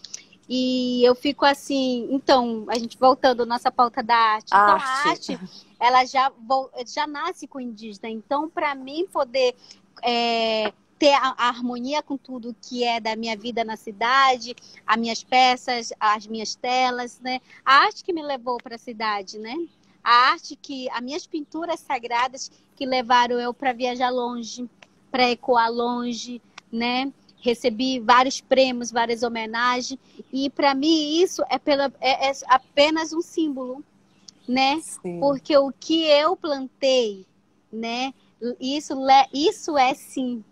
E eu fico assim, então, a gente voltando à nossa pauta da arte. Então, a arte, ela já nasce com o indígena. Então, para mim poder ter a harmonia com tudo que é da minha vida na cidade, as minhas peças, as minhas telas, né? A arte que me levou para a cidade, né? A arte as minhas pinturas sagradas que levaram eu para viajar longe, para ecoar longe, né? Recebi vários prêmios, várias homenagens, e para mim isso é apenas um símbolo, né? Sim. Porque o que eu plantei, né? Isso é sim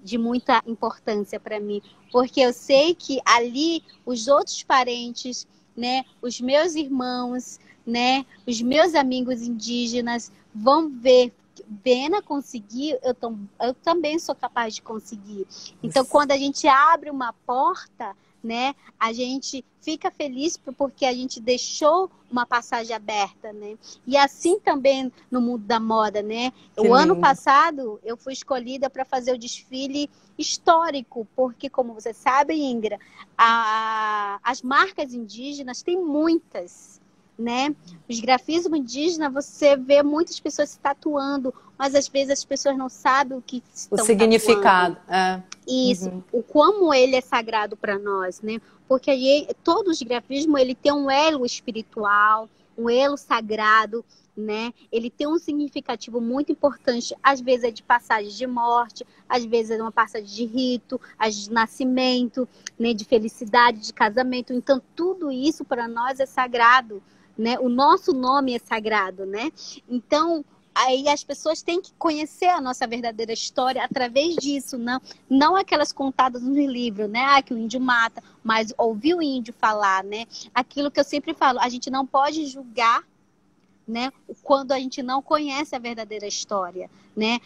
de muita importância para mim, porque eu sei que ali os outros parentes, né? Os meus irmãos, né? Os meus amigos indígenas vão ver. Vena conseguir, eu também sou capaz de conseguir. Então, quando a gente abre uma porta, né? A gente fica feliz porque a gente deixou uma passagem aberta, né? E assim também no mundo da moda, né? Que O ano lindo. passado eu fui escolhida para fazer o desfile histórico, porque como você sabe, Ingra, as marcas indígenas têm muitas, né? Os grafismos indígenas, você vê muitas pessoas se tatuando, mas às vezes as pessoas não sabem o que O estão significado. tatuando. É. Isso, Uhum. o como ele é sagrado para nós, né? Porque aí, todos os grafismos, ele tem um elo espiritual, um elo sagrado, né? Ele tem um significativo muito importante. Às vezes é de passagem de morte, às vezes é uma passagem de rito, de nascimento, né? De felicidade, de casamento. Então, tudo isso para nós é sagrado, né? O nosso nome é sagrado, né? Então, aí as pessoas têm que conhecer a nossa verdadeira história através disso, não aquelas contadas no livro, né? Ah, que o índio mata, mas ouvir o índio falar, né? Aquilo que eu sempre falo, a gente não pode julgar, né? Quando a gente não conhece a verdadeira história, né?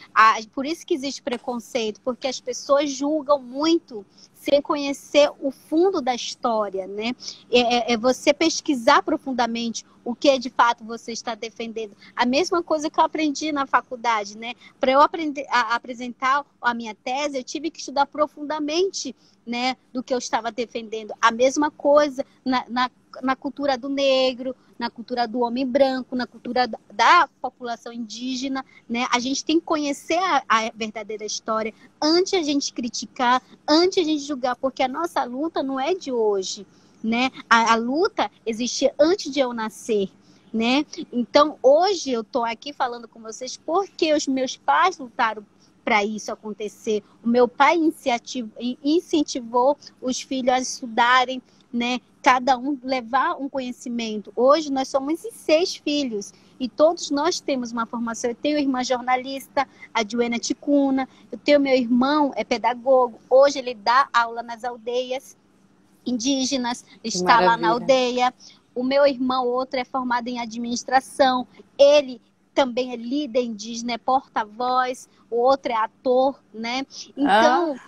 Por isso que existe preconceito, porque as pessoas julgam muito sem conhecer o fundo da história, né? É você pesquisar profundamente o que de fato você está defendendo. A mesma coisa que eu aprendi na faculdade, né? Para eu aprender a apresentar a minha tese, eu tive que estudar profundamente, né, do que eu estava defendendo. A mesma coisa na cultura do negro, na cultura do homem branco, na cultura da população indígena, né? A gente tem que conhecer a verdadeira história antes a gente criticar, antes a gente julgar, porque a nossa luta não é de hoje, né? A luta existia antes de eu nascer, né? Então, hoje eu estou aqui falando com vocês porque os meus pais lutaram para isso acontecer. O meu pai incentivou os filhos a estudarem, né? Cada um levar um conhecimento. Hoje nós somos 6 filhos e todos nós temos uma formação. Eu tenho irmã jornalista, a Joana Ticuna, eu tenho meu irmão, é pedagogo, hoje ele dá aula nas aldeias indígenas, está lá na aldeia. O meu irmão, outro, é formado em administração, ele também é líder indígena, é porta-voz, o outro é ator, né? Então,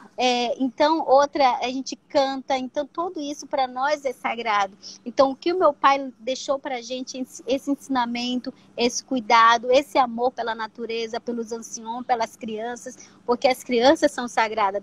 então, outra, a gente canta, então tudo isso para nós é sagrado. Então, o que o meu pai deixou para a gente, esse ensinamento, esse cuidado, esse amor pela natureza, pelos anciões, pelas crianças, porque as crianças são sagradas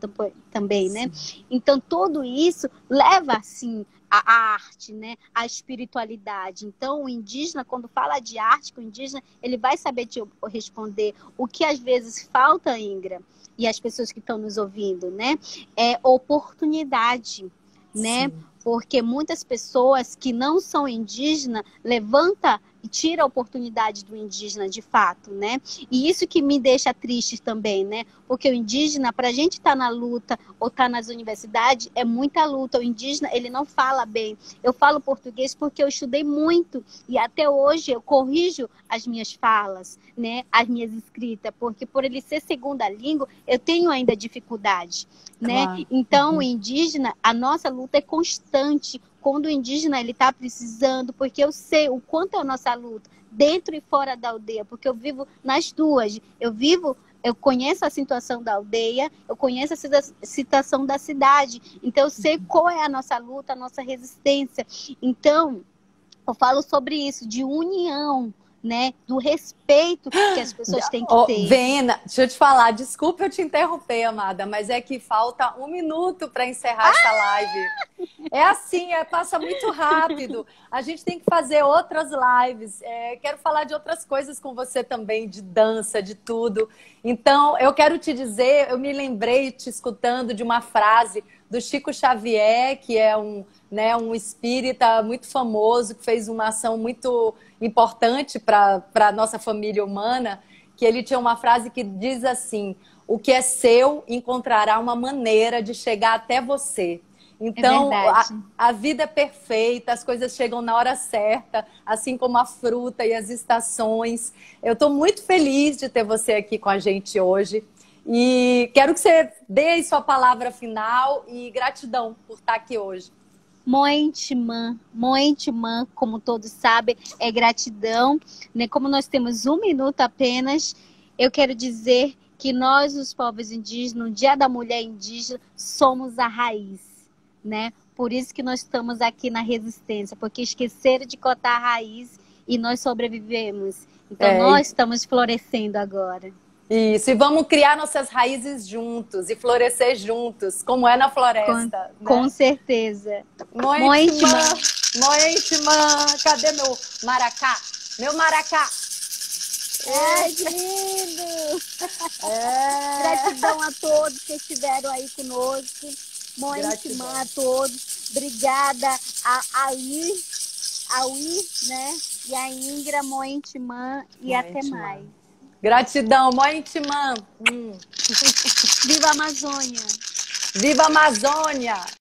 também, né? Então, tudo isso leva, assim, a arte, né? A espiritualidade. Então, o indígena, quando fala de arte com o indígena, ele vai saber te responder. O que às vezes falta, Ingra, e as pessoas que estão nos ouvindo, né? É oportunidade, né? Sim. Porque muitas pessoas que não são indígenas levanta e tira a oportunidade do indígena de fato, né? E isso que me deixa triste também, né? Porque o indígena, para a gente estar na luta ou estar nas universidades, é muita luta. O indígena, ele não fala bem. Eu falo português porque eu estudei muito e até hoje eu corrijo as minhas falas, né? As minhas escritas, porque por ele ser segunda língua, eu tenho ainda dificuldade, né? Claro. Então, o indígena, a nossa luta é constante. Quando o indígena ele está precisando, porque eu sei o quanto é a nossa luta, dentro e fora da aldeia, porque eu vivo nas duas. Eu conheço a situação da aldeia, eu conheço a situação da cidade. Então, eu sei qual é a nossa luta, a nossa resistência. Então, eu falo sobre isso, de união, né? Do respeito que as pessoas têm que ter. Vena, deixa eu te falar, desculpa eu te interromper, amada, mas é que falta 1 minuto para encerrar essa live. É assim, passa muito rápido. A gente tem que fazer outras lives. Quero falar de outras coisas com você também, de dança, de tudo. Então, eu quero te dizer, eu me lembrei te escutando de uma frase do Chico Xavier, que é um espírita muito famoso, que fez uma ação muito importante para a nossa família humana, que ele tinha uma frase que diz assim: o que é seu encontrará uma maneira de chegar até você. Então, a vida é perfeita, as coisas chegam na hora certa, assim como a fruta e as estações. Eu estou muito feliz de ter você aqui com a gente hoje. E quero que você dê sua palavra final e gratidão por estar aqui hoje. Moentimã, como todos sabem, é gratidão, né? Como nós temos 1 minuto apenas, eu quero dizer que nós, os povos indígenas, no Dia da Mulher Indígena, somos a raiz, né? por isso que nós estamos aqui na resistência, porque esqueceram de cortar a raiz e nós sobrevivemos. Então, nós estamos florescendo agora. Isso, e vamos criar nossas raízes juntos e florescer juntos, como é na floresta. Com certeza. Moentimã, Moentimã, cadê meu maracá? Meu maracá! Ai, que lindo! Gratidão a todos que estiveram aí conosco. Moentimã a todos. Obrigada a Aui, né? E a Ingra, Moentimã e até mais. Gratidão, Moentimã. Viva a Amazônia! Viva a Amazônia!